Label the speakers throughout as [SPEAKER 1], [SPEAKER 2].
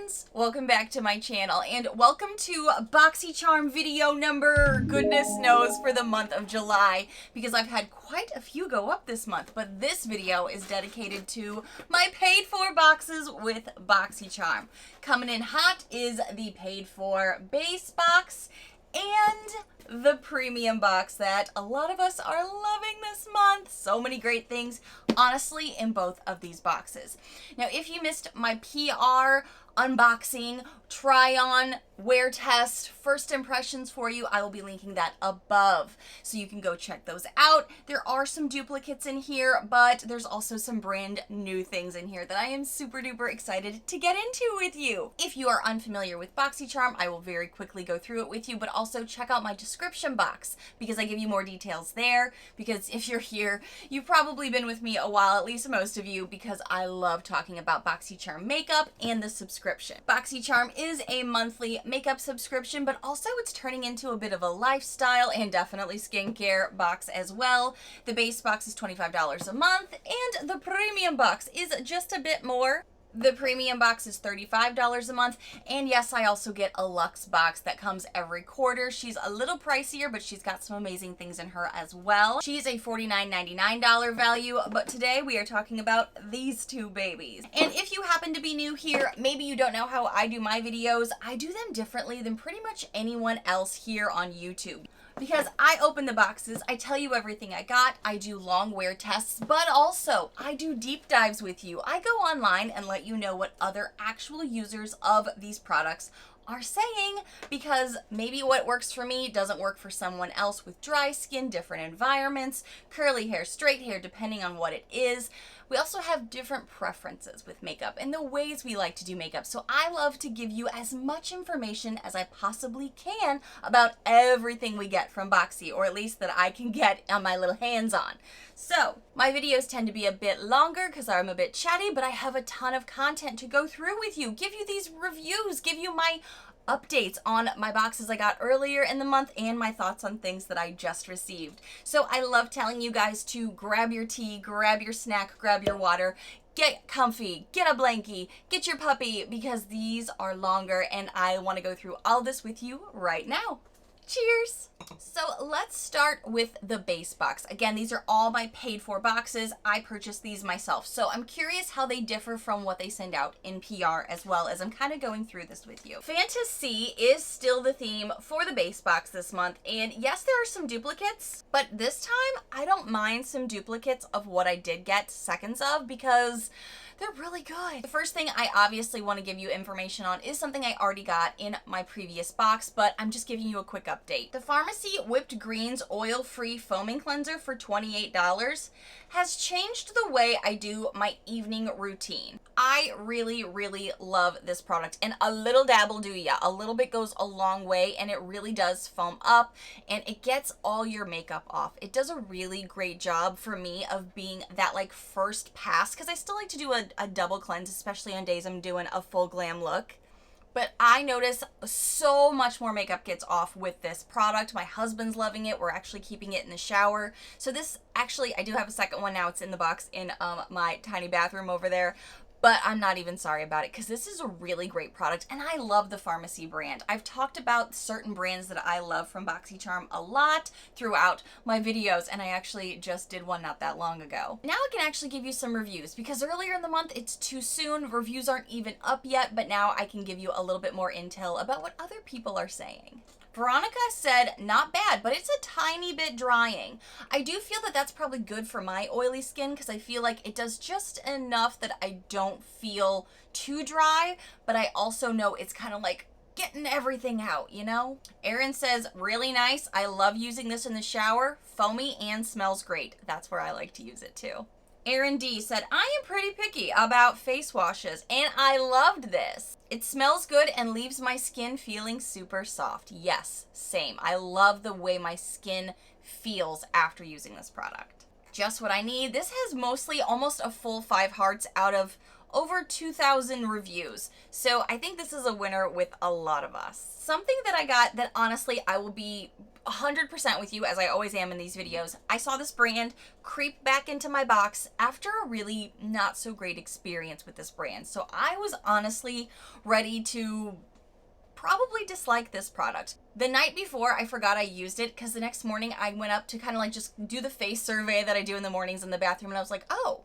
[SPEAKER 1] friends, welcome back to my channel and welcome to BoxyCharm video number goodness knows for the month of July, because I've had quite a few go up this month, but this video is dedicated to my paid for boxes with BoxyCharm. Coming in hot is the paid for base box and the premium box that a lot of us are loving this month. So many great things, honestly, in both of these boxes. Now, if you missed my PR unboxing, try on, wear test, first impressions for you, I will be linking that above so you can go check those out. There are some duplicates in here, but there's also some brand new things in here that I am super duper excited to get into with you. If you are unfamiliar with BoxyCharm, I will very quickly go through it with you, but also check out my description box because I give you more details there. Because if you're here, you've probably been with me a while, at least most of you, because I love talking about BoxyCharm makeup and the subscription. BoxyCharm is a monthly makeup subscription, but also it's turning into a bit of a lifestyle and definitely skincare box as well. The base box is $25 a month and the premium box is just a bit more. The premium box is $35 a month, and yes, I also get a Luxe box that comes every quarter. She's a little pricier, but she's got some amazing things in her as well. She's a $49.99 value, but today we are talking about these two babies. And if you happen to be new here, maybe you don't know how I do my videos, I do them differently than pretty much anyone else here on YouTube. Because I open the boxes, I tell you everything I got, I do long wear tests, but also I do deep dives with you. I go online and let you know what other actual users of these products are saying, because maybe what works for me doesn't work for someone else with dry skin, different environments, curly hair, straight hair, depending on what it is. We also have different preferences with makeup and the ways we like to do makeup. So I love to give you as much information as I possibly can about everything we get from Boxy, or at least that I can get on my little hands on. So my videos tend to be a bit longer because I'm a bit chatty, but I have a ton of content to go through with you, give you these reviews, give you my updates on my boxes I got earlier in the month and my thoughts on things that I just received. So I love telling you guys to grab your tea, grab your snack, grab your water, get comfy, get a blankie, get your puppy, because these are longer and I want to go through all this with you right now. Cheers! So let's start with the base box. Again, these are all my paid for boxes. I purchased these myself. So I'm curious how they differ from what they send out in PR, as well as I'm kind of going through this with you. Fantasy is still the theme for the base box this month. And yes, there are some duplicates, but this time I don't mind some duplicates of what I did get seconds of, because they're really good. The first thing I obviously want to give you information on is something I already got in my previous box, but I'm just giving you a quick update. The Pharmacy Whipped Greens Oil-Free Foaming Cleanser for $28 has changed the way I do my evening routine. I really, really love this product, and a little dab will do ya. A little bit goes a long way, and it really does foam up, and it gets all your makeup off. It does a really great job for me of being that like first pass, because I still like to do a double cleanse, especially on days I'm doing a full glam look. But I notice so much more makeup gets off with this product. My husband's loving it. We're actually keeping it in the shower. So this, actually, I do have a second one now. It's in the box in my tiny bathroom over there. But I'm not even sorry about it, because this is a really great product, and I love the Pharmacy brand. I've talked about certain brands that I love from BoxyCharm a lot throughout my videos, and I actually just did one not that long ago. Now I can actually give you some reviews, because earlier in the month it's too soon. Reviews aren't even up yet, but now I can give you a little bit more intel about what other people are saying. Veronica said, not bad, but it's a tiny bit drying. I do feel that that's probably good for my oily skin, because I feel like it does just enough that I don't feel too dry, but I also know it's kind of like getting everything out, you know? Erin says, really nice. I love using this in the shower. Foamy and smells great. That's where I like to use it too. Erin D said, I am pretty picky about face washes, and I loved this. It smells good and leaves my skin feeling super soft. Yes, same. I love the way my skin feels after using this product. Just what I need. This has mostly almost a full 5 hearts out of over 2,000 reviews. So I think this is a winner with a lot of us. Something that I got that honestly I will be 100% with you, as I always am in these videos. I saw this brand creep back into my box after a really not so great experience with this brand. So I was honestly ready to probably dislike this product. The night before, I forgot I used it because the next morning I went up to kind of like just do the face survey that I do in the mornings in the bathroom, and I was like, oh,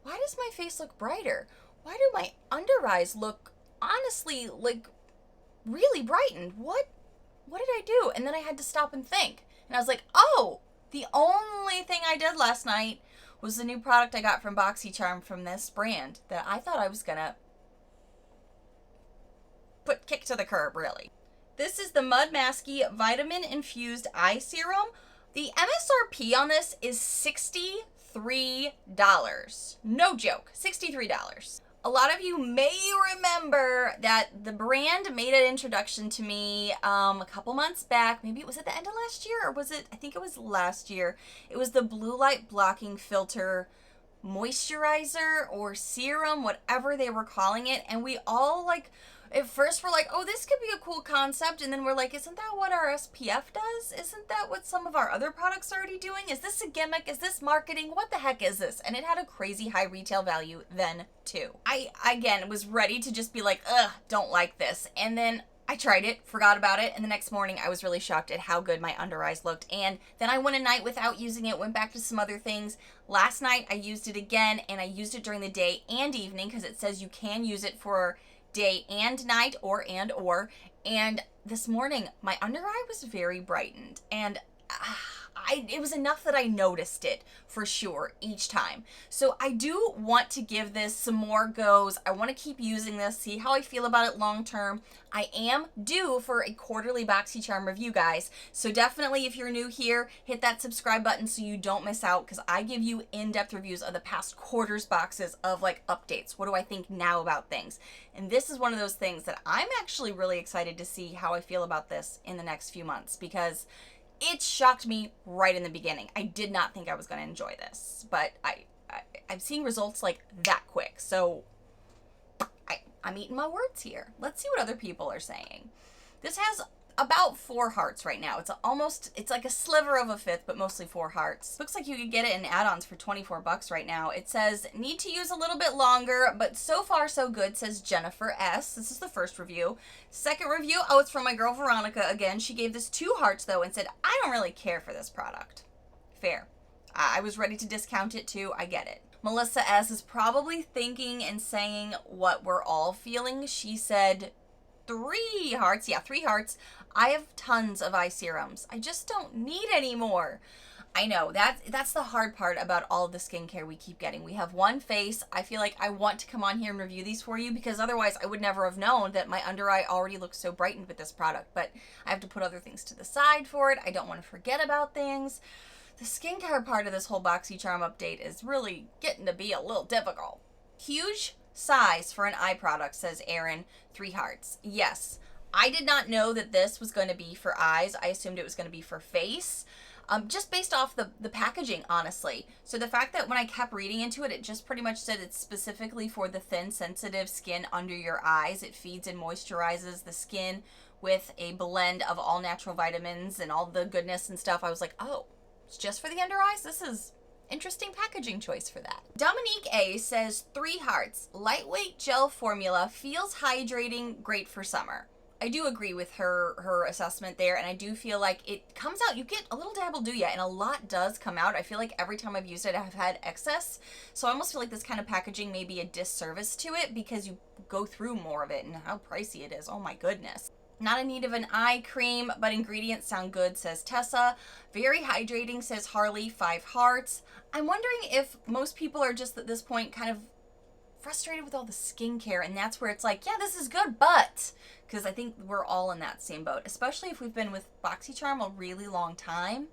[SPEAKER 1] why does my face look brighter? Why do my under eyes look honestly like really brightened? What did I do? And then I had to stop and think. And I was like, oh, the only thing I did last night was the new product I got from BoxyCharm from this brand that I thought I was gonna kick to the curb, really. This is the Mud Masky Vitamin Infused Eye Serum. The MSRP on this is $63. No joke, $63. A lot of you may remember that the brand made an introduction to me a couple months back. Maybe it was at the end of last year, or was it? I think it was last year. It was the blue light blocking filter moisturizer or serum, whatever they were calling it. And we all like, at first we're like, oh, this could be a cool concept. And then we're like, isn't that what our SPF does? Isn't that what some of our other products are already doing? Is this a gimmick? Is this marketing? What the heck is this? And it had a crazy high retail value then too. I, again, was ready to just be like, ugh, don't like this. And then I tried it, forgot about it, and the next morning I was really shocked at how good my under eyes looked. And then I went a night without using it, went back to some other things. Last night I used it again, and I used it during the day and evening because it says you can use it for day and night or. And this morning my under eye was very brightened, and it was enough that I noticed it for sure each time. So I do want to give this some more goes. I want to keep using this, see how I feel about it long term. I am due for a quarterly BoxyCharm review, guys. So definitely, if you're new here, hit that subscribe button so you don't miss out, because I give you in-depth reviews of the past quarter's boxes of like updates. What do I think now about things? And this is one of those things that I'm actually really excited to see how I feel about this in the next few months, because it shocked me right in the beginning. I did not think I was going to enjoy this, but I'm seeing results like that quick. So I'm eating my words here. Let's see what other people are saying. This has about 4 hearts right now. It's like a sliver of a fifth, but mostly 4 hearts. Looks like you could get it in add-ons for 24 bucks right now. It says, need to use a little bit longer, but so far so good, says Jennifer S. This is the first review. Second review, oh, it's from my girl Veronica again. She gave this 2 hearts though and said, I don't really care for this product. Fair. I was ready to discount it too. I get it. Melissa S. is probably thinking and saying what we're all feeling. She said 3 hearts. Yeah, 3 hearts. I have tons of eye serums. I just don't need any more. I know, that's the hard part about all of the skincare we keep getting. We have one face. I feel like I want to come on here and review these for you, because otherwise I would never have known that my under eye already looks so brightened with this product. But I have to put other things to the side for it. I don't want to forget about things. The skincare part of this whole BoxyCharm update is really getting to be a little difficult. Huge size for an eye product, says Aaron, 3 hearts. Yes, I did not know that this was going to be for eyes. I assumed it was going to be for face, just based off the packaging, honestly. So the fact that when I kept reading into it, it just pretty much said it's specifically for the thin, sensitive skin under your eyes. It feeds and moisturizes the skin with a blend of all natural vitamins and all the goodness and stuff. I was like, oh, it's just for the under eyes? This is interesting packaging choice for that. Dominique A says 3 hearts. Lightweight gel formula, feels hydrating, great for summer. I do agree with her assessment there, and I do feel like it comes out, you get a little dabble, do ya, and a lot does come out. I feel like every time I've used it, I've had excess, so I almost feel like this kind of packaging may be a disservice to it, because you go through more of it, and how pricey it is. Oh my goodness. Not in need of an eye cream, but ingredients sound good, says Tessa. Very hydrating, says Harley, 5 hearts. I'm wondering if most people are just at this point kind of frustrated with all the skincare, and that's where it's like, yeah, this is good, but, because I think we're all in that same boat, especially if we've been with BoxyCharm a really long time.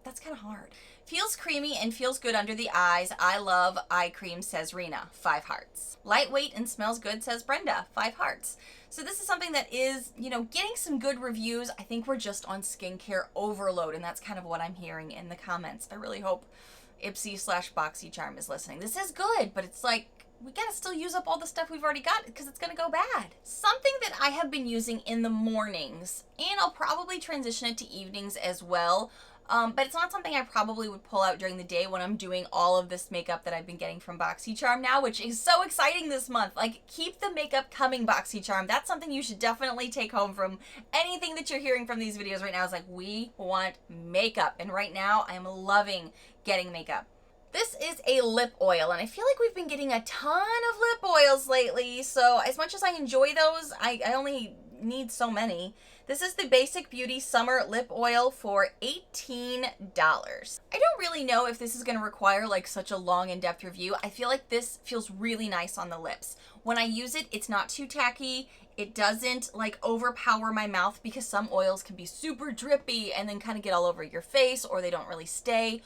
[SPEAKER 1] That's kind of hard. Feels creamy and feels good under the eyes. I love eye cream, says Rena, 5 hearts. Lightweight and smells good, says Brenda, 5 hearts. So this is something that is, you know, getting some good reviews. I think we're just on skincare overload, and that's kind of what I'm hearing in the comments. I really hope Ipsy / BoxyCharm is listening. This is good, but it's like, we gotta still use up all the stuff we've already got because it's gonna go bad. Something that I have been using in the mornings, and I'll probably transition it to evenings as well, but it's not something I probably would pull out during the day when I'm doing all of this makeup that I've been getting from BoxyCharm now, which is so exciting this month. Like, keep the makeup coming, BoxyCharm. That's something you should definitely take home from anything that you're hearing from these videos right now is like, we want makeup. And right now, I am loving getting makeup. This is a lip oil, and I feel like we've been getting a ton of lip oils lately, so as much as I enjoy those, I only need so many. This is the Basic Beauty Summer Lip Oil for $18. I don't really know if this is going to require like such a long in-depth review. I feel like this feels really nice on the lips. When I use it, it's not too tacky. It doesn't like overpower my mouth because some oils can be super drippy and then kind of get all over your face, or they don't really stay.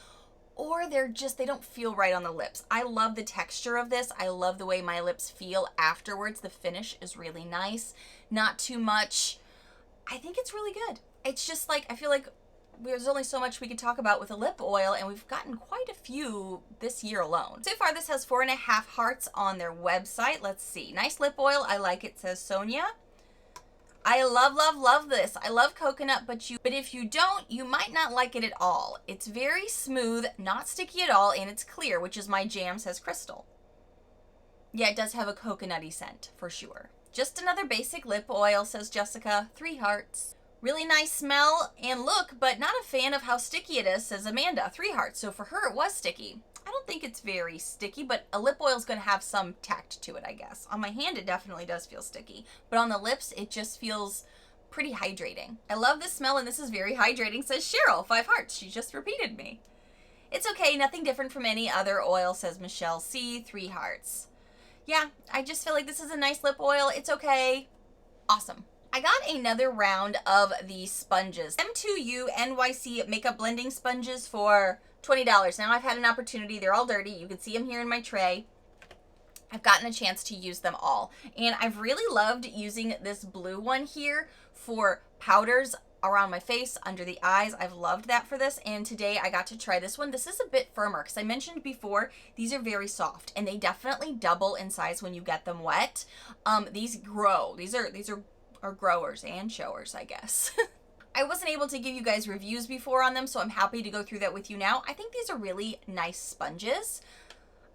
[SPEAKER 1] Or they don't feel right on the lips. I love the texture of this. I love the way my lips feel afterwards. The finish is really nice. Not too much. I think it's really good. It's just like, I feel like there's only so much we could talk about with a lip oil, and we've gotten quite a few this year alone. So far, this has 4.5 hearts on their website. Let's see. Nice lip oil. I like it, says Sonia. I love, love, love this. I love coconut, but if you don't, you might not like it at all. It's very smooth, not sticky at all, and it's clear, which is my jam, says Crystal. Yeah, it does have a coconutty scent, for sure. Just another basic lip oil, says Jessica. 3 hearts. Really nice smell and look, but not a fan of how sticky it is, says Amanda. 3 hearts. So for her, it was sticky. I don't think it's very sticky, but a lip oil is going to have some tact to it, I guess. On my hand, it definitely does feel sticky, but on the lips, it just feels pretty hydrating. I love the smell, and this is very hydrating, says Cheryl. 5 hearts. She just repeated me. It's okay. Nothing different from any other oil, says Michelle C. 3 hearts. Yeah, I just feel like this is a nice lip oil. It's okay. Awesome. I got another round of the sponges. M2U NYC makeup blending sponges for $20. Now I've had an opportunity. They're all dirty. You can see them here in my tray. I've gotten a chance to use them all. And I've really loved using this blue one here for powders around my face, under the eyes. I've loved that for this. And today I got to try this one. This is a bit firmer because I mentioned before, these are very soft and they definitely double in size when you get them wet. These grow. These are growers and showers, I guess. I wasn't able to give you guys reviews before on them, so I'm happy to go through that with you now. I think these are really nice sponges.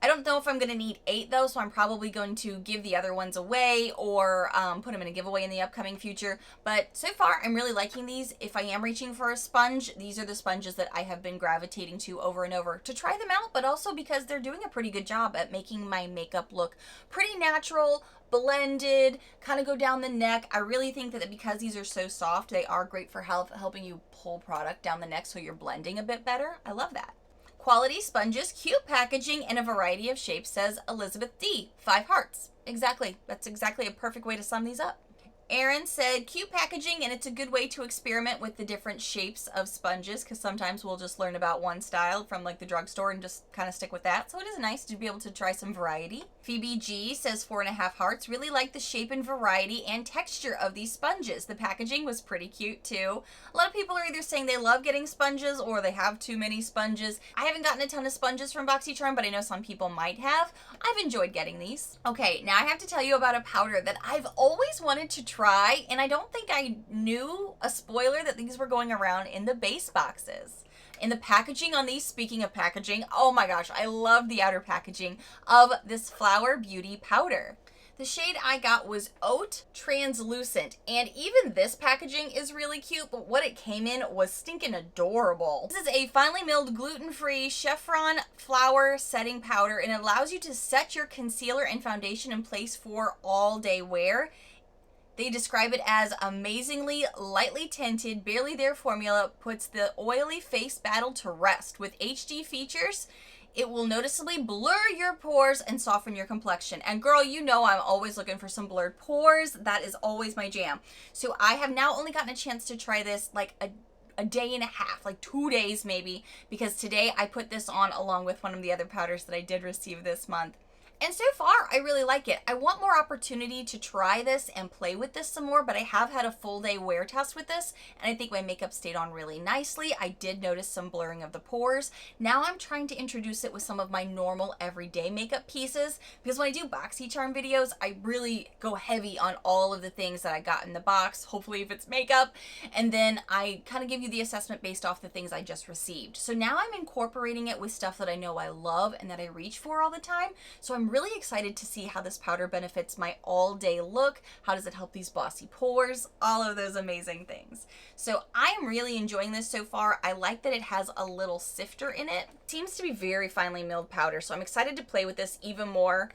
[SPEAKER 1] I don't know if I'm going to need 8 though, so I'm probably going to give the other ones away or put them in a giveaway in the upcoming future. But so far, I'm really liking these. If I am reaching for a sponge, these are the sponges that I have been gravitating to over and over to try them out, but also because they're doing a pretty good job at making my makeup look pretty natural, blended, kind of go down the neck. I really think that because these are so soft, they are great for helping you pull product down the neck so you're blending a bit better. I love that. Quality sponges, cute packaging, and a variety of shapes, says Elizabeth D. 5 hearts. Exactly. That's exactly a perfect way to sum these up. Erin said, cute packaging, and it's a good way to experiment with the different shapes of sponges, because sometimes we'll just learn about one style from like the drugstore and just kind of stick with that. So it is nice to be able to try some variety. Phoebe G says 4.5 hearts. Really like the shape and variety and texture of these sponges. The packaging was pretty cute too. A lot of people are either saying they love getting sponges or they have too many sponges. I haven't gotten a ton of sponges from BoxyCharm, but I know some people might have. I've enjoyed getting these. Okay, now I have to tell you about a powder that I've always wanted to try, and I don't think I knew a spoiler that these were going around in the base boxes. In the packaging on these, speaking of packaging, oh my gosh, I love the outer packaging of this Flower Beauty powder. The shade I got was Oat Translucent, and even this packaging is really cute, but what it came in was stinking adorable. This is a finely milled gluten-free chiffon flour setting powder, and it allows you to set your concealer and foundation in place for all-day wear. They describe it as amazingly lightly tinted, barely there formula puts the oily face battle to rest. With HD features, it will noticeably blur your pores and soften your complexion. And girl, you know I'm always looking for some blurred pores. That is always my jam. So I have now only gotten a chance to try this like a day and a half, like 2 days maybe, because today I put this on along with one of the other powders that I did receive this month. And so far, I really like it. I want more opportunity to try this and play with this some more, but I have had a full day wear test with this, and I think my makeup stayed on really nicely. I did notice some blurring of the pores. Now I'm trying to introduce it with some of my normal everyday makeup pieces, because when I do BoxyCharm videos, I really go heavy on all of the things that I got in the box, hopefully if it's makeup, and then I kind of give you the assessment based off the things I just received. So now I'm incorporating it with stuff that I know I love and that I reach for all the time. So I'm really excited to see how this powder benefits my all-day look. How does it help these bossy pores? All of those amazing things. So I am really enjoying this so far. I like that it has a little sifter in it. Seems to be very finely milled powder, so I'm excited to play with this even more.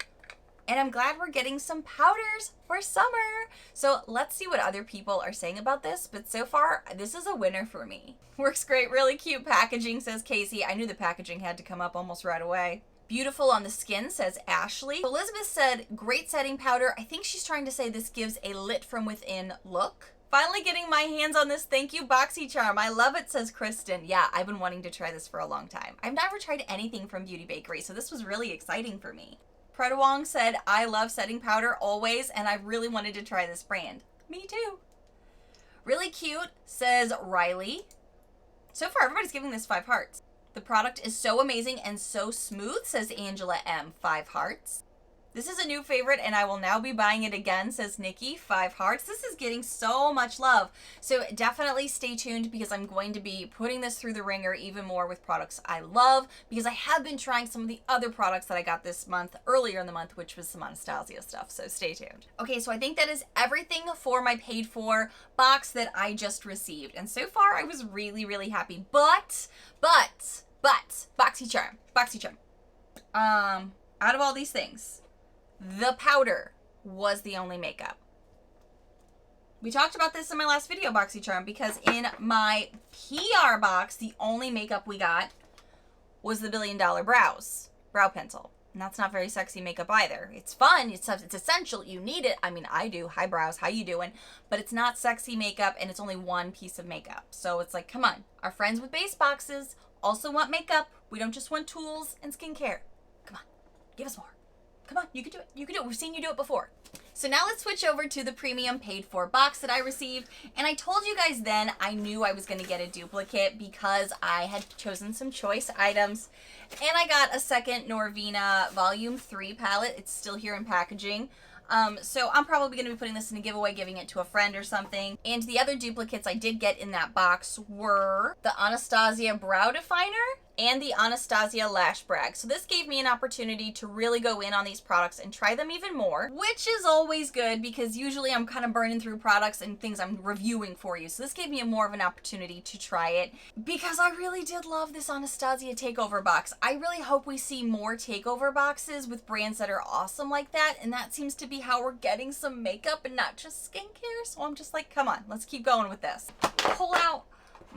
[SPEAKER 1] And I'm glad we're getting some powders for summer. So let's see what other people are saying about this. But so far, this is a winner for me. Works great, really cute packaging, says Casey. I knew the packaging had to come up almost right away. Beautiful on the skin, says Ashley. Elizabeth said, great setting powder. I think she's trying to say this gives a lit from within look. Finally getting my hands on this. Thank you, BoxyCharm. I love it, says Kristen. Yeah, I've been wanting to try this for a long time. I've never tried anything from Beauty Bakery, so this was really exciting for me. Predawong said, I love setting powder always, and I really wanted to try this brand. Me too. Really cute, says Riley. So far, everybody's giving this 5 hearts. The product is so amazing and so smooth, says Angela M. 5 hearts. This is a new favorite and I will now be buying it again, says Nikki. 5 hearts. This is getting so much love. So definitely stay tuned because I'm going to be putting this through the ringer even more with products I love, because I have been trying some of the other products that I got this month, earlier in the month, which was some Anastasia stuff. So stay tuned. Okay, so I think that is everything for my paid for box that I just received. And so far I was really, really happy. But, BoxyCharm. Out of all these things, the powder was the only makeup. We talked about this in my last video, BoxyCharm, because in my PR box, the only makeup we got was the $1 Billion brow pencil. And that's not very sexy makeup either. It's fun, it's essential, you need it. I mean, I do. Hi brows, how you doing? But it's not sexy makeup and it's only one piece of makeup. So it's like, come on, our friends with base boxes also want makeup. We don't just want tools and skincare. Come on, give us more. Come on, you can do it. You can do it. We've seen you do it before. So now let's switch over to the premium paid for box that I received. And I told you guys then I knew I was going to get a duplicate because I had chosen some choice items. And I got a second Norvina Volume 3 palette. It's still here in packaging. So I'm probably going to be putting this in a giveaway, giving it to a friend or something. And the other duplicates I did get in that box were the Anastasia Brow Definer and the Anastasia Lash Brag. So this gave me an opportunity to really go in on these products and try them even more, which is always good because usually I'm kind of burning through products and things I'm reviewing for you. So this gave me more of an opportunity to try it because I really did love this Anastasia takeover box. I really hope we see more takeover boxes with brands that are awesome like that, and that seems to be how we're getting some makeup and not just skincare. So I'm just like, come on, let's keep going with this. Pull out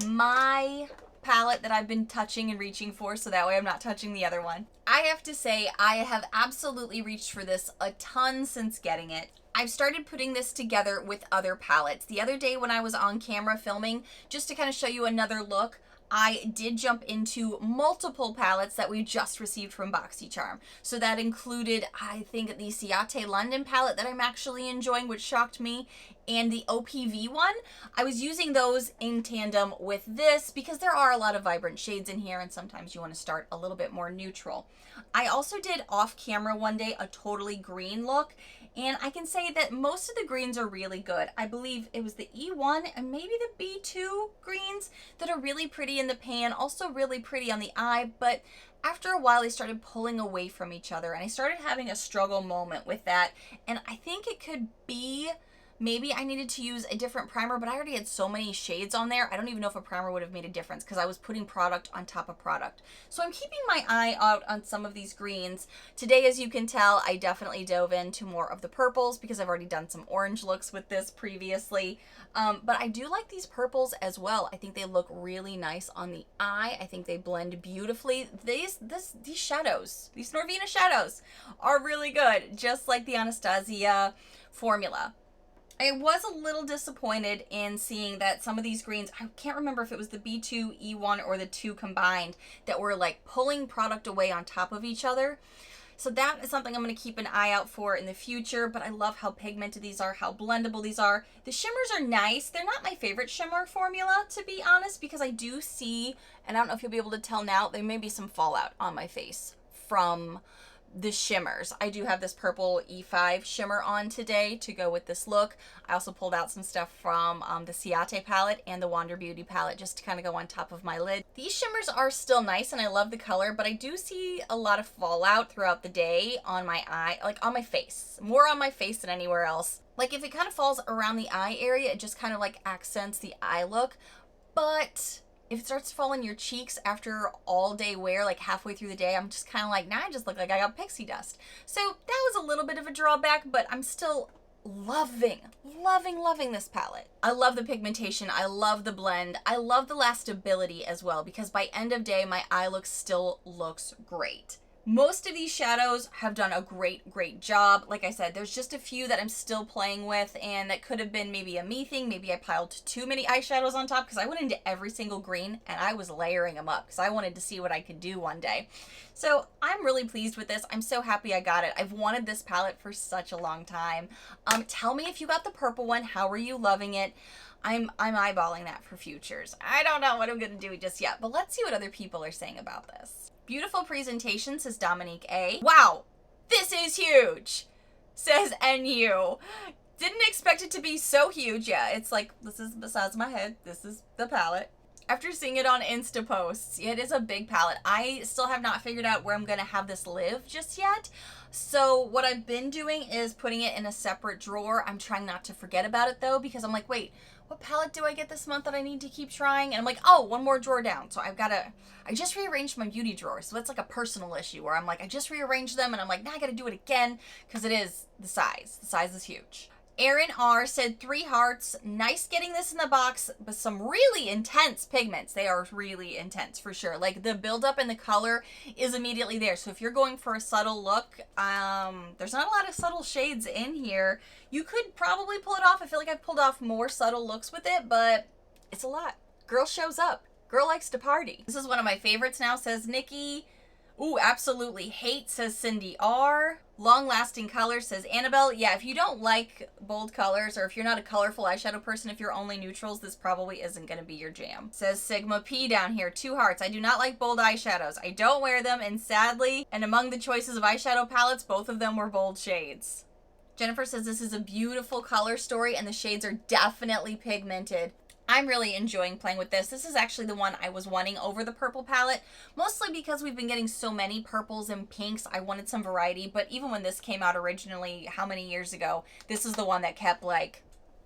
[SPEAKER 1] my palette that I've been touching and reaching for so that way I'm not touching the other one. I have to say I have absolutely reached for this a ton since getting it. I've started putting this together with other palettes. The other day when I was on camera filming, just to kind of show you another look, I did jump into multiple palettes that we just received from BoxyCharm. So that included, I think, the Ciate London palette that I'm actually enjoying, which shocked me, and the OPV one. I was using those in tandem with this because there are a lot of vibrant shades in here and sometimes you want to start a little bit more neutral. I also did off camera one day a totally green look, and I can say that most of the greens are really good. I believe it was the E1 and maybe the B2 greens that are really pretty in the pan, also really pretty on the eye, but after a while they started pulling away from each other and I started having a struggle moment with that, and I think it could be maybe I needed to use a different primer, but I already had so many shades on there. I don't even know if a primer would have made a difference because I was putting product on top of product. So I'm keeping my eye out on some of these greens. Today, as you can tell, I definitely dove into more of the purples because I've already done some orange looks with this previously. But I do like these purples as well. I think they look really nice on the eye. I think they blend beautifully. These shadows, these Norvina shadows are really good, just like the Anastasia formula. I was a little disappointed in seeing that some of these greens, I can't remember if it was the B2, E1, or the 2 combined, that were like pulling product away on top of each other. So that is something I'm going to keep an eye out for in the future, but I love how pigmented these are, how blendable these are. The shimmers are nice. They're not my favorite shimmer formula, to be honest, because I do see, and I don't know if you'll be able to tell now, there may be some fallout on my face from the shimmers. I do have this purple E5 shimmer on today to go with this look. I also pulled out some stuff from the Ciate palette and the Wander Beauty palette just to kind of go on top of my lid. These shimmers are still nice and I love the color, but I do see a lot of fallout throughout the day on my eye, like on my face, more on my face than anywhere else. Like if it kind of falls around the eye area, it just kind of like accents the eye look, but if it starts to fall in your cheeks after all day wear, like halfway through the day, I'm just kind of like, nah, I just look like I got pixie dust. So that was a little bit of a drawback, but I'm still loving this palette. I love the pigmentation. I love the blend. I love the lastability as well, because by end of day, my eye look still looks great. Most of these shadows have done a great job. Like I said, there's just a few that I'm still playing with, and that could have been maybe a me thing. Maybe I piled too many eyeshadows on top because I went into every single green and I was layering them up because I wanted to see what I could do one day. So I'm really pleased with this. I'm so happy I got it. I've wanted this palette for such a long time. Tell me if you got the purple one. How are you loving it? I'm eyeballing that for futures. I don't know what I'm going to do just yet, but let's see what other people are saying about this. Beautiful presentation, says Dominique A. Wow, this is huge, says NU. Didn't expect it to be so huge. Yeah, it's like, this is the size of my head. This is the palette. After seeing it on Insta posts, it is a big palette. I still have not figured out where I'm going to have this live just yet. So what I've been doing is putting it in a separate drawer. I'm trying not to forget about it though, because I'm like, wait, what palette do I get this month that I need to keep trying? And I'm like, oh, one more drawer down. So I just rearranged my beauty drawers. So that's like a personal issue where I'm like, I just rearranged them and I'm like, now I got to do it again because it is the size. The size is huge. Aaron R said 3 hearts. Nice getting this in the box, but some really intense pigments. They are really intense for sure. Like the buildup and the color is immediately there. So if you're going for a subtle look, there's not a lot of subtle shades in here. You could probably pull it off. I feel like I've pulled off more subtle looks with it, but it's a lot. Girl shows up. Girl likes to party. This is one of my favorites now, says Nikki. Ooh, absolutely hate, says Cindy R. Long-lasting color, says Annabelle. Yeah, if you don't like bold colors, or if you're not a colorful eyeshadow person, if you're only neutrals, this probably isn't going to be your jam. Says Sigma P down here, 2 hearts. I do not like bold eyeshadows. I don't wear them, and sadly, and among the choices of eyeshadow palettes, both of them were bold shades. Jennifer says this is a beautiful color story, and the shades are definitely pigmented. I'm really enjoying playing with this. This is actually the one I was wanting over the purple palette, mostly because we've been getting so many purples and pinks. I wanted some variety, but even when this came out originally, how many years ago, this is the one that kept like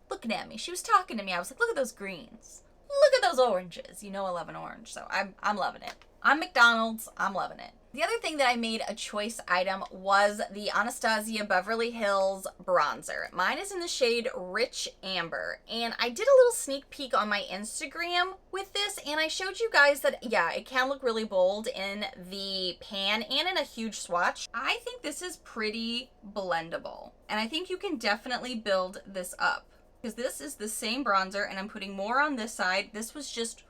[SPEAKER 1] looking at me. She was talking to me. I was like, look at those greens. Look at those oranges. You know I love an orange, so I'm loving it. I'm McDonald's. I'm loving it. The other thing that I made a choice item was the Anastasia Beverly Hills bronzer. Mine is in the shade Rich Amber, and I did a little sneak peek on my Instagram with this, and I showed you guys that, yeah, it can look really bold in the pan and in a huge swatch. I think this is pretty blendable, and I think you can definitely build this up, because this is the same bronzer, and I'm putting more on this side. This was just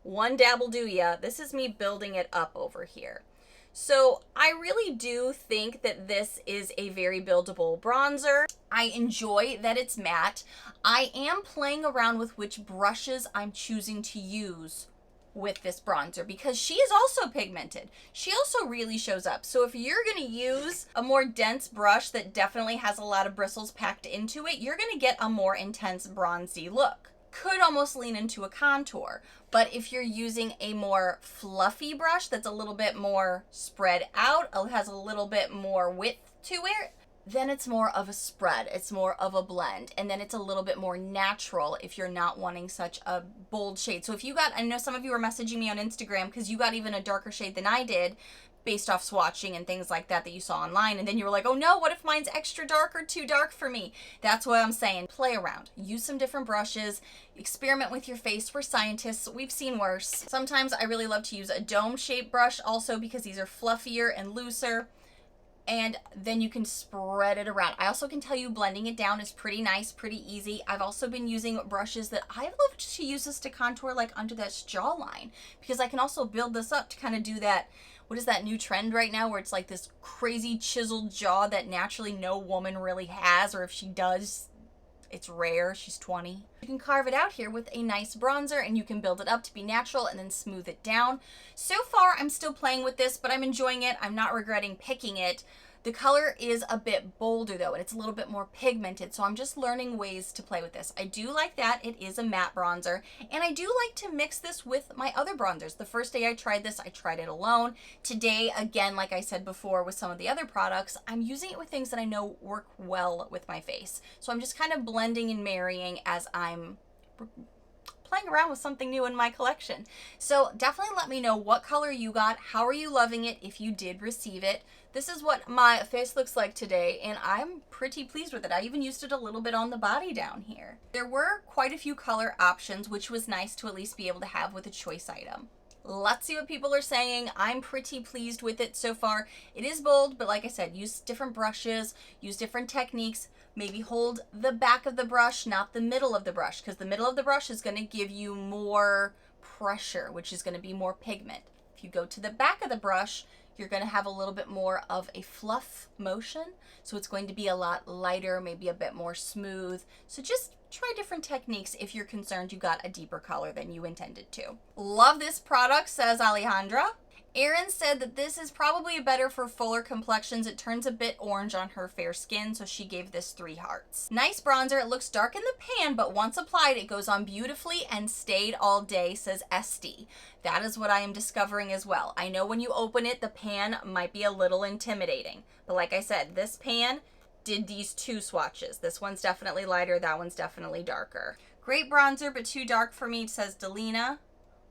[SPEAKER 1] one dabble do ya. This is me building it up over here. So I really do think that this is a very buildable bronzer. I enjoy that it's matte. I am playing around with which brushes I'm choosing to use with this bronzer because she is also pigmented. She also really shows up. So if you're going to use a more dense brush that definitely has a lot of bristles packed into it, you're going to get a more intense bronzy look. Could almost lean into a contour, but if you're using a more fluffy brush that's a little bit more spread out, has a little bit more width to it, then it's more of a spread, it's more of a blend, and then it's a little bit more natural if you're not wanting such a bold shade. So if you got, I know some of you were messaging me on Instagram because you got even a darker shade than I did, based off swatching and things like that you saw online, and then you were like, oh no, what if mine's extra dark or too dark for me? That's what I'm saying. Play around, use some different brushes, experiment with your face. We're scientists, we've seen worse. Sometimes I really love to use a dome shaped brush also because these are fluffier and looser, and then you can spread it around. I also can tell you blending it down is pretty nice, pretty easy. I've also been using brushes that I love to use this to contour like under this jawline, because I can also build this up to kind of do that what is that new trend right now where it's like this crazy chiseled jaw that naturally no woman really has, or if she does, it's rare. She's 20. You can carve it out here with a nice bronzer, and you can build it up to be natural and then smooth it down. So far, I'm still playing with this, but I'm enjoying it. I'm not regretting picking it. The color is a bit bolder though, and it's a little bit more pigmented, so I'm just learning ways to play with this. I do like that it is a matte bronzer, and I do like to mix this with my other bronzers. The first day I tried this, I tried it alone. Today, again, like I said before with some of the other products, I'm using it with things that I know work well with my face. So I'm just kind of blending and marrying as I'm playing around with something new in my collection. So definitely let me know what color you got. How are you loving it if you did receive it? This is what my face looks like today, and I'm pretty pleased with it. I even used it a little bit on the body down here. There were quite a few color options, which was nice to at least be able to have with a choice item. Let's see what people are saying. I'm pretty pleased with it so far. It is bold, but like I said, use different brushes, use different techniques. Maybe hold the back of the brush, not the middle of the brush, because the middle of the brush is going to give you more pressure, which is going to be more pigment. If you go to the back of the brush, you're going to have a little bit more of a fluff motion. So it's going to be a lot lighter, maybe a bit more smooth. So just try different techniques if you're concerned you got a deeper color than you intended to. Love this product, says Alejandra. Erin said that this is probably better for fuller complexions. It turns a bit orange on her fair skin, so she gave this 3 hearts. Nice bronzer. It looks dark in the pan, but once applied, it goes on beautifully and stayed all day, says Esty. That is what I am discovering as well. I know when you open it, the pan might be a little intimidating, but like I said, this pan did these 2 swatches. This one's definitely lighter, that one's definitely darker. Great bronzer, but too dark for me, says Delina.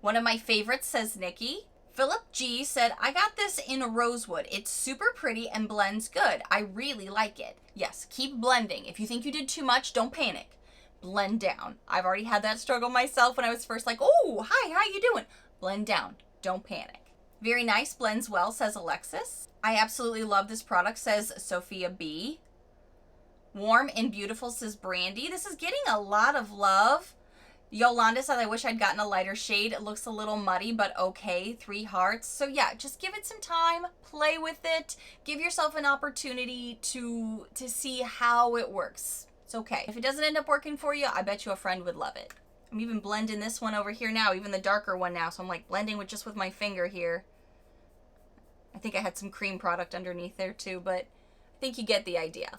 [SPEAKER 1] One of my favorites, says Nikki. Philip G said, I got this in rosewood. It's super pretty and blends good. I really like it. Yes, keep blending. If you think you did too much, don't panic. Blend down. I've already had that struggle myself when I was first like, oh, hi, how you doing? Blend down. Don't panic. Very nice. Blends well, says Alexis. I absolutely love this product, says Sophia B. Warm and beautiful, says Brandy. This is getting a lot of love. Yolanda said, I wish I'd gotten a lighter shade. It looks a little muddy, but okay. 3 hearts. So yeah, just give it some time. Play with it. Give yourself an opportunity to see how it works. It's okay. If it doesn't end up working for you, I bet you a friend would love it. I'm even blending this one over here now, even the darker one now. So I'm like blending with my finger here. I think I had some cream product underneath there too, but I think you get the idea.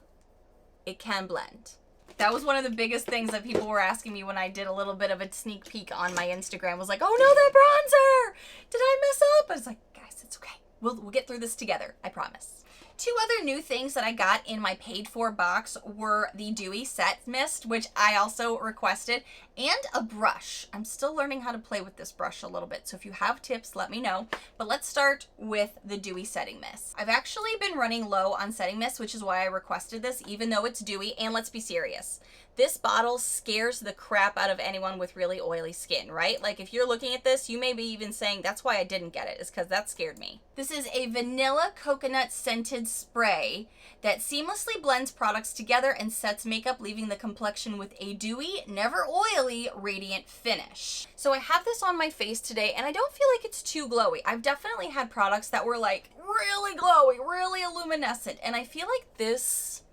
[SPEAKER 1] It can blend. That was one of the biggest things that people were asking me when I did a little bit of a sneak peek on my Instagram. Was like, oh no, that bronzer! Did I mess up? I was like, guys, it's okay. We'll get through this together. I promise. 2 other new things that I got in my paid for box were the Dewy Set Mist, which I also requested, and a brush. I'm still learning how to play with this brush a little bit, so if you have tips, let me know. But let's start with the Dewy Setting Mist. I've actually been running low on setting mist, which is why I requested this, even though it's dewy, and let's be serious. This bottle scares the crap out of anyone with really oily skin, right? Like if you're looking at this, you may be even saying, that's why I didn't get it, is because that scared me. This is a vanilla coconut scented spray that seamlessly blends products together and sets makeup, leaving the complexion with a dewy, never oily, radiant finish. So I have this on my face today, and I don't feel like it's too glowy. I've definitely had products that were like really glowy, really luminescent, and I feel like this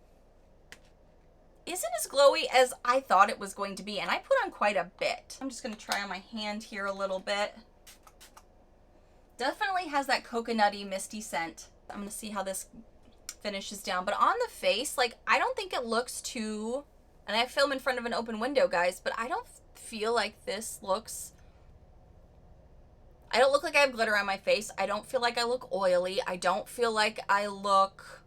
[SPEAKER 1] isn't as glowy as I thought it was going to be, and I put on quite a bit. I'm just going to try on my hand here a little bit. Definitely has that coconutty, misty scent. I'm going to see how this finishes down, but on the face, like, I don't think it looks too, and I film in front of an open window, guys, but I don't feel like this looks, I don't look like I have glitter on my face. I don't feel like I look oily. I don't feel like I look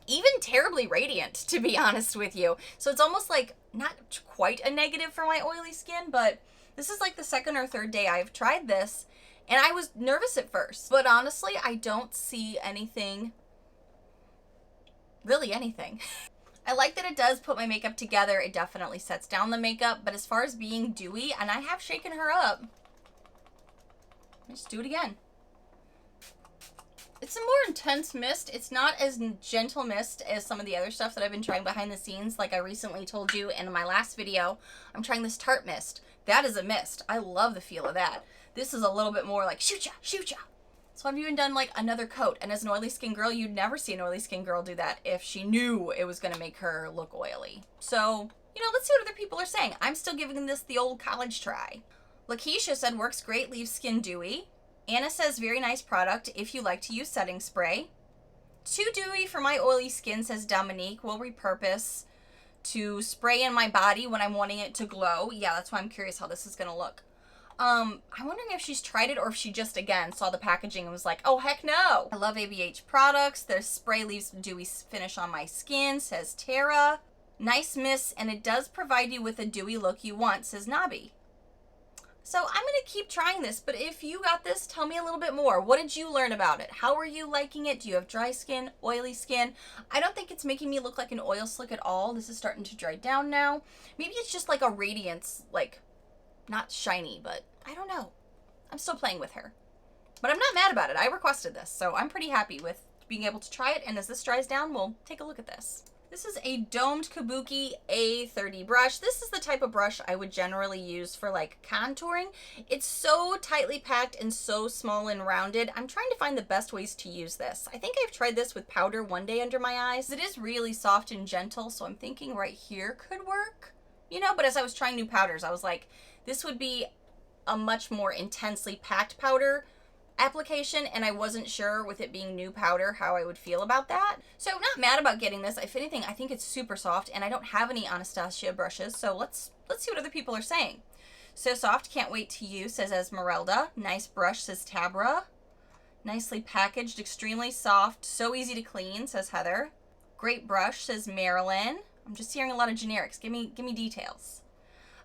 [SPEAKER 1] even terribly radiant, to be honest with you. So it's almost like not quite a negative for my oily skin, but this is like the 2nd or 3rd day I've tried this, and I was nervous at first, but honestly, I don't see anything, really anything. I like that it does put my makeup together. It definitely sets down the makeup, but as far as being dewy, and I have shaken her up, let's do it again. It's a more intense mist. It's not as gentle mist as some of the other stuff that I've been trying behind the scenes. Like I recently told you in my last video, I'm trying this Tarte mist. That is a mist. I love the feel of that. This is a little bit more like shoot ya, shoot ya. So I've even done like another coat, and as an oily skin girl, you'd never see an oily skin girl do that if she knew it was going to make her look oily. So, you know, let's see what other people are saying. I'm still giving this the old college try. Lakeisha said works great, leaves skin dewy. Anna says very nice product if you like to use setting spray. Too dewy for my oily skin, says Dominique. Will repurpose to spray in my body when I'm wanting it to glow. Yeah, that's why I'm curious how this is going to look. I'm wondering if she's tried it or if she just, again, saw the packaging and was like, oh, heck no. I love ABH products. Their spray leaves a dewy finish on my skin, says Tara. Nice mist, and it does provide you with a dewy look you want, says Nabi. So I'm going to keep trying this, but if you got this, tell me a little bit more. What did you learn about it? How are you liking it? Do you have dry skin, oily skin? I don't think it's making me look like an oil slick at all. This is starting to dry down now. Maybe it's just like a radiance, like not shiny, but I don't know. I'm still playing with her. But I'm not mad about it. I requested this, so I'm pretty happy with being able to try it. And as this dries down, we'll take a look at this. This is a domed Kabuki A30 brush. This is the type of brush I would generally use for like contouring. It's so tightly packed and so small and rounded. I'm trying to find the best ways to use this. I think I've tried this with powder one day under my eyes. It is really soft and gentle, so I'm thinking right here could work, you know, but as I was trying new powders, I was like, this would be a much more intensely packed powder application, and I wasn't sure with it being new powder how I would feel about that. So I'm not mad about getting this. If anything, I think it's super soft, and I don't have any Anastasia brushes, so let's see what other people are saying. So soft, can't wait to use, says Esmeralda. Nice brush, says Tabra. Nicely packaged, extremely soft, so easy to clean, says Heather. Great brush, says Marilyn. I'm just hearing a lot of generics. Give me details.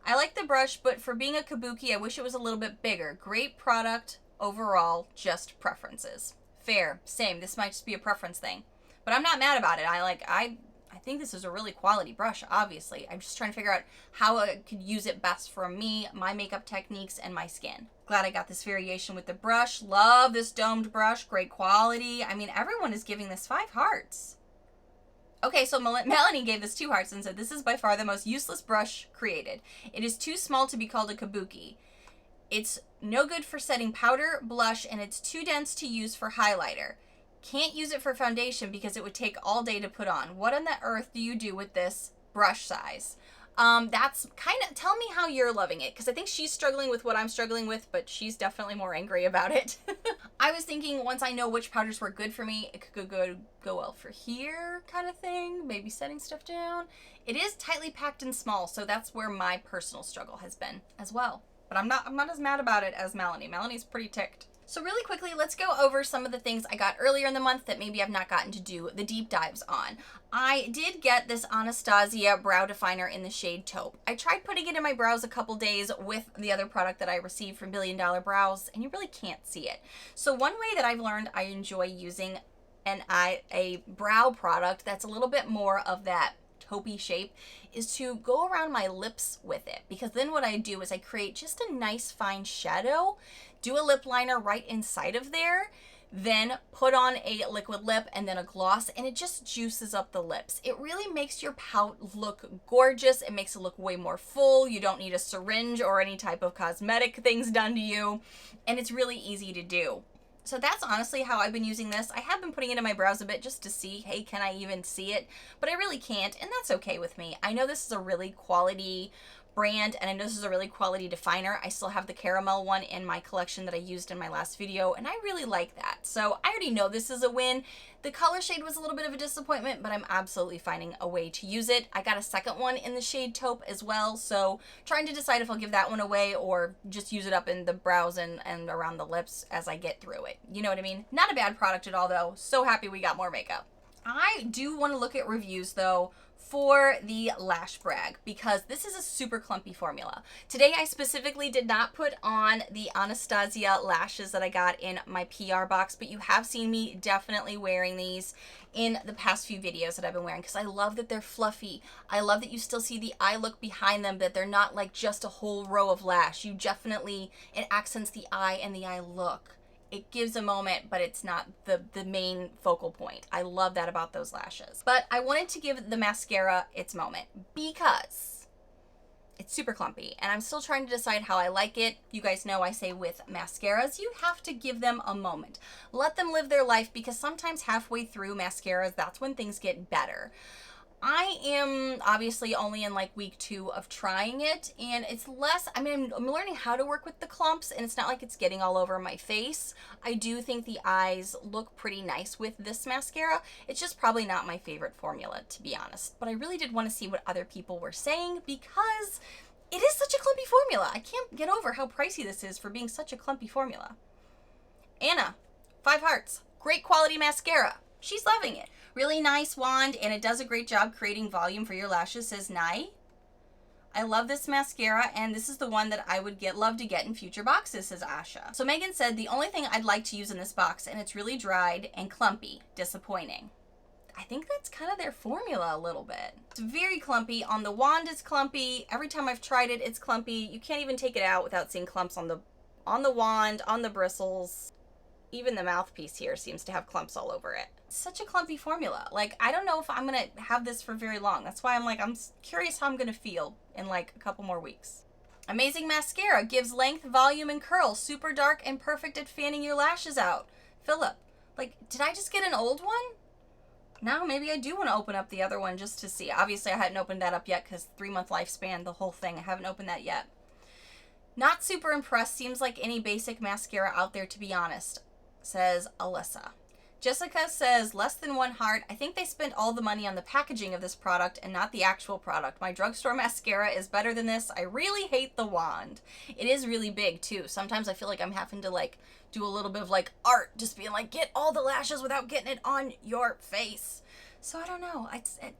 [SPEAKER 1] I like the brush, but for being a Kabuki, I wish it was a little bit bigger. Great product. Overall, just preferences. Fair, same. This might just be a preference thing, but I'm not mad about it. I think this is a really quality brush, obviously. I'm just trying to figure out how I could use it best for me, my makeup techniques, and my skin. Glad I got this variation with the brush. Love this domed brush. Great quality. I mean, everyone is giving this 5 hearts. Okay, so Melanie gave this 2 hearts and said, this is by far the most useless brush created. It is too small to be called a Kabuki. It's no good for setting powder, blush, and it's too dense to use for highlighter. Can't use it for foundation because it would take all day to put on. What on the earth do you do with this brush size? That's kind of, tell me how you're loving it, because I think she's struggling with what I'm struggling with, but she's definitely more angry about it. I was thinking once I know which powders were good for me, it could go well for here kind of thing, maybe setting stuff down. It is tightly packed and small, so that's where my personal struggle has been as well. But I'm not as mad about it as Melanie. Melanie's pretty ticked. So really quickly, let's go over some of the things I got earlier in the month that maybe I've not gotten to do the deep dives on. I did get this Anastasia brow definer in the shade Taupe. I tried putting it in my brows a couple days with the other product that I received from Billion Dollar Brows, and you really can't see it. So one way that I've learned I enjoy using a brow product that's a little bit more of that taupey shape is to go around my lips with it, because then what I do is I create just a nice fine shadow, do a lip liner right inside of there, then put on a liquid lip and then a gloss, and it just juices up the lips. It really makes your pout look gorgeous. It makes it look way more full. You don't need a syringe or any type of cosmetic things done to you, and it's really easy to do. So that's honestly how I've been using this. I have been putting it in my brows a bit just to see, hey, can I even see it? But I really can't, and that's okay with me. I know this is a really quality brand, and I know this is a really quality definer. I still have the caramel one in my collection that I used in my last video, and I really like that. So I already know this is a win. The color shade was a little bit of a disappointment, but I'm absolutely finding a way to use it. I got a second one in the shade Taupe as well, so trying to decide if I'll give that one away or just use it up in the brows and around the lips as I get through it. You know what I mean? Not a bad product at all, though. So happy we got more makeup. I do want to look at reviews, though, for the Lash Brag, because this is a super clumpy formula. Today I specifically did not put on the Anastasia lashes that I got in my PR box, but you have seen me definitely wearing these in the past few videos that I've been wearing, because I love that they're fluffy. I love that you still see the eye look behind them, that they're not like just a whole row of lash. You definitely, it accents the eye and the eye look. It gives a moment, but it's not the main focal point. I love that about those lashes. But I wanted to give the mascara its moment, because It's super clumpy, and I'm still trying to decide how I like it. You guys know I say with mascaras, you have to give them a moment. Let them live their life, because sometimes halfway through mascaras, that's when things get better. I am obviously only in like week 2 of trying it, and it's less, I mean, I'm learning how to work with the clumps, and it's not like it's getting all over my face. I do think the eyes look pretty nice with this mascara. It's just probably not my favorite formula, to be honest. But I really did want to see what other people were saying, because it is such a clumpy formula. I can't get over how pricey this is for being such a clumpy formula. Anna, 5 hearts. Great quality mascara. She's loving it. Really nice wand, and it does a great job creating volume for your lashes, says Nai. I love this mascara, and this is the one that I would love to get in future boxes, says Asha. So Megan said, the only thing I'd like to use in this box, and it's really dried and clumpy. Disappointing. I think that's kind of their formula a little bit. It's very clumpy. On the wand, it's clumpy. Every time I've tried it, it's clumpy. You can't even take it out without seeing clumps on the wand, on the bristles. Even the mouthpiece here seems to have clumps all over it. It's such a clumpy formula. Like, I don't know if I'm gonna have this for very long. That's why I'm curious how I'm gonna feel in like a couple more weeks. Amazing mascara, gives length, volume, and curl. Super dark and perfect at fanning your lashes out. Philip, like, did I just get an old one? Now maybe I do want to open up the other one just to see. Obviously, I hadn't opened that up yet because 3-month lifespan, the whole thing. I haven't opened that yet. Not super impressed. Seems like any basic mascara out there, to be honest, says Alyssa. Jessica says, less than 1 heart. I think they spent all the money on the packaging of this product and not the actual product. My drugstore mascara is better than this. I really hate the wand. It is really big too. Sometimes I feel like I'm having to like do a little bit of like art, just being like, get all the lashes without getting it on your face. So I don't know.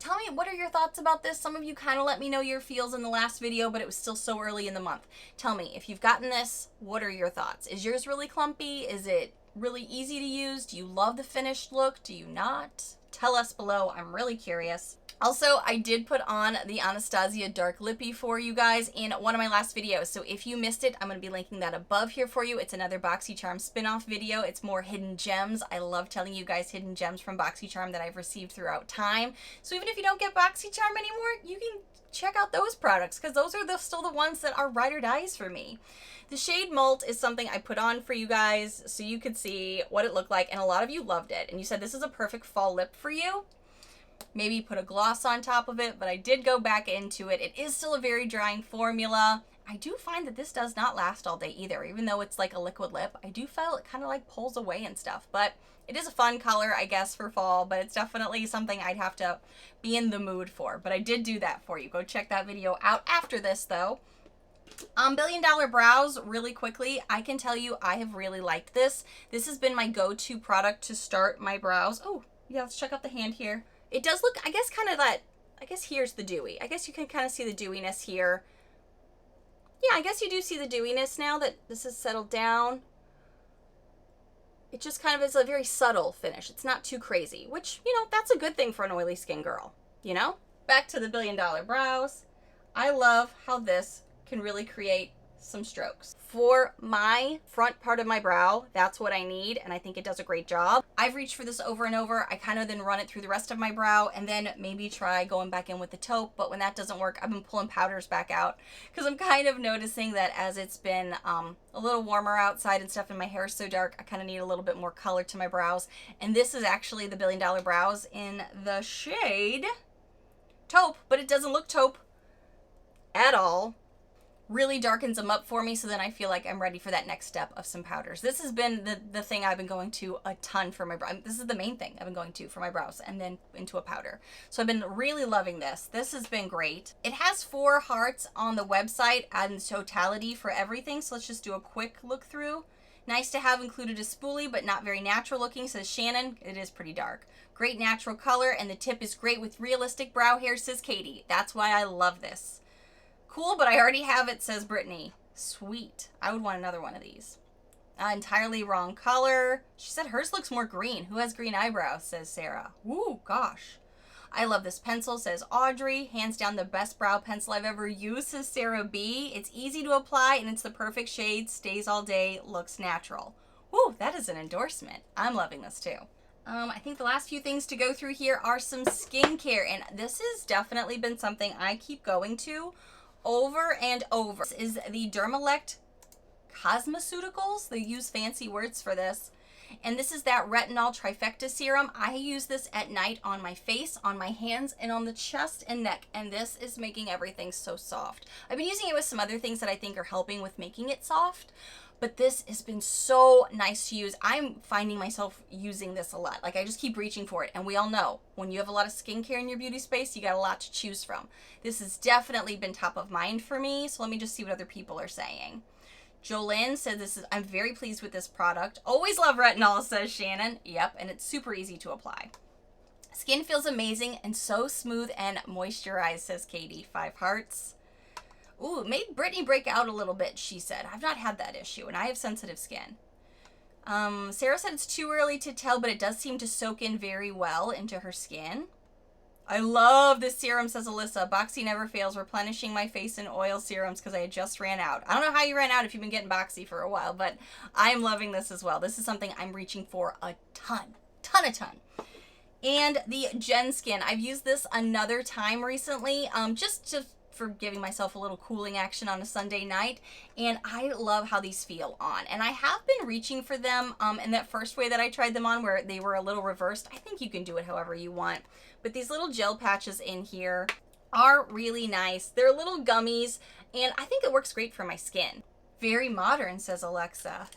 [SPEAKER 1] Tell me, what are your thoughts about this? Some of you kind of let me know your feels in the last video, but it was still so early in the month. Tell me, if you've gotten this, what are your thoughts? Is yours really clumpy? Is it really easy to use? Do you love the finished look? Do you not? Tell us below. I'm really curious. Also, I did put on the Anastasia Dark Lippy for you guys in one of my last videos. So if you missed it, I'm going to be linking that above here for you. It's another BoxyCharm spin-off video. It's more hidden gems. I love telling you guys hidden gems from BoxyCharm that I've received throughout time. So even if you don't get BoxyCharm anymore, you can check out those products, because those are still the ones that are ride or dies for me. The shade Molt is something I put on for you guys so you could see what it looked like, and a lot of you loved it. And you said this is a perfect fall lip for you. Maybe put a gloss on top of it, but I did go back into it. It is still a very drying formula. I do find that this does not last all day either. Even though it's like a liquid lip, I do feel it kind of like pulls away and stuff. But it is a fun color, I guess, for fall, but it's definitely something I'd have to be in the mood for. But I did do that for you. Go check that video out after this, though. $1 Billion Brows, really quickly, I can tell you I have really liked this. This has been my go-to product to start my brows. Oh, yeah, let's check out the hand here. It does look, I guess, kind of that, I guess here's the dewy. I guess you can kind of see the dewiness here. Yeah, I guess you do see the dewiness now that this has settled down. It just kind of is a very subtle finish. It's not too crazy, which, you know, that's a good thing for an oily skin girl, you know? Back to the $1 Billion Brows. I love how this can really create some strokes. For my front part of my brow, that's what I need, and I think it does a great job. I've reached for this over and over. I kind of then run it through the rest of my brow and then maybe try going back in with the taupe, but when that doesn't work, I've been pulling powders back out because I'm kind of noticing that as it's been a little warmer outside and stuff and my hair is so dark, I kind of need a little bit more color to my brows. And this is actually the $1 Billion Brows in the shade taupe, but it doesn't look taupe at all. Really darkens them up for me, so then I feel like I'm ready for that next step of some powders. This has been the thing I've been going to a ton for my brow. This is the main thing I've been going to for my brows, and then into a powder. So I've been really loving this. This has been great. It has 4 hearts on the website and totality for everything, so let's just do a quick look through. Nice to have included a spoolie, but not very natural looking, says Shannon. It is pretty dark. Great natural color, and the tip is great with realistic brow hair, says Katie. That's why I love this. Cool, but I already have it, says Brittany. Sweet. I would want another one of these. Entirely wrong color. She said hers looks more green. Who has green eyebrows, says Sarah. Ooh, gosh. I love this pencil, says Audrey. Hands down the best brow pencil I've ever used, says Sarah B. It's easy to apply, and it's the perfect shade. Stays all day. Looks natural. Ooh, that is an endorsement. I'm loving this too. I think the last few things to go through here are some skincare, and this has definitely been something I keep going to over and over. This is the Dermalect Cosmeceuticals. They use fancy words for this. And this is that retinol trifecta serum. I use this at night on my face, on my hands, and on the chest and neck. And this is making everything so soft. I've been using it with some other things that I think are helping with making it soft. But this has been so nice to use. I'm finding myself using this a lot. Like, I just keep reaching for it. And we all know, when you have a lot of skincare in your beauty space, you got a lot to choose from. This has definitely been top of mind for me. So let me just see what other people are saying. Jolynn said I'm very pleased with this product. Always love retinol, says Shannon. Yep, and it's super easy to apply. Skin feels amazing and so smooth and moisturized, says Katie. 5 hearts. Ooh, it made Brittany break out a little bit, she said. I've not had that issue, and I have sensitive skin. Sarah said it's too early to tell, but it does seem to soak in very well into her skin. I love this serum, says Alyssa. Boxy never fails, replenishing my face in oil serums because I just ran out. I don't know how you ran out if you've been getting Boxy for a while, but I am loving this as well. This is something I'm reaching for a ton. And the Gen Skin. I've used this another time recently, just for giving myself a little cooling action on a Sunday night, and I love how these feel on. And I have been reaching for them in that first way that I tried them on where they were a little reversed. I think you can do it however you want. But these little gel patches in here are really nice. They're little gummies, and I think it works great for my skin. Very modern, says Alexa.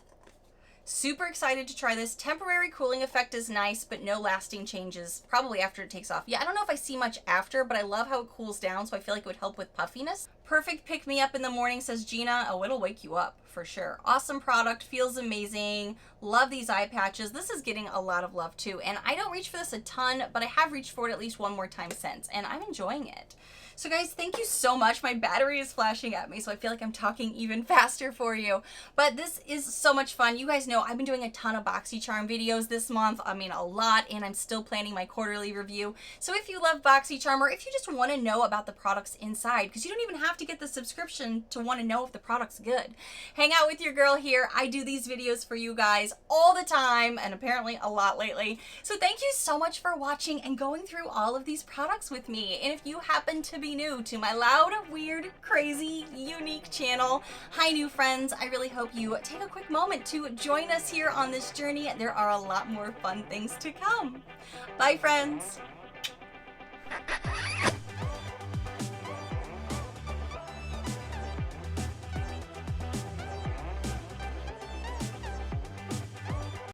[SPEAKER 1] Super excited to try this. Temporary cooling effect is nice, but no lasting changes, probably after it takes off. Yeah, I don't know if I see much after, but I love how it cools down, so I feel like it would help with puffiness. Perfect pick-me-up in the morning, says Gina. Oh, it'll wake you up, for sure. Awesome product, feels amazing. Love these eye patches. This is getting a lot of love, too. And I don't reach for this a ton, but I have reached for it at least one more time since, and I'm enjoying it. So guys, thank you so much. My battery is flashing at me, so I feel like I'm talking even faster for you. But this is so much fun. You guys know I've been doing a ton of BoxyCharm videos this month. I mean, a lot, and I'm still planning my quarterly review. So if you love BoxyCharm, or if you just want to know about the products inside, because you don't even have to get the subscription to want to know if the product's good, hang out with your girl here. I do these videos for you guys all the time, and apparently a lot lately. So thank you so much for watching and going through all of these products with me. And if you happen to be new to my loud, weird, crazy, unique channel, hi new friends, I really hope you take a quick moment to join us here on this journey. There are a lot more fun things to come. Bye friends.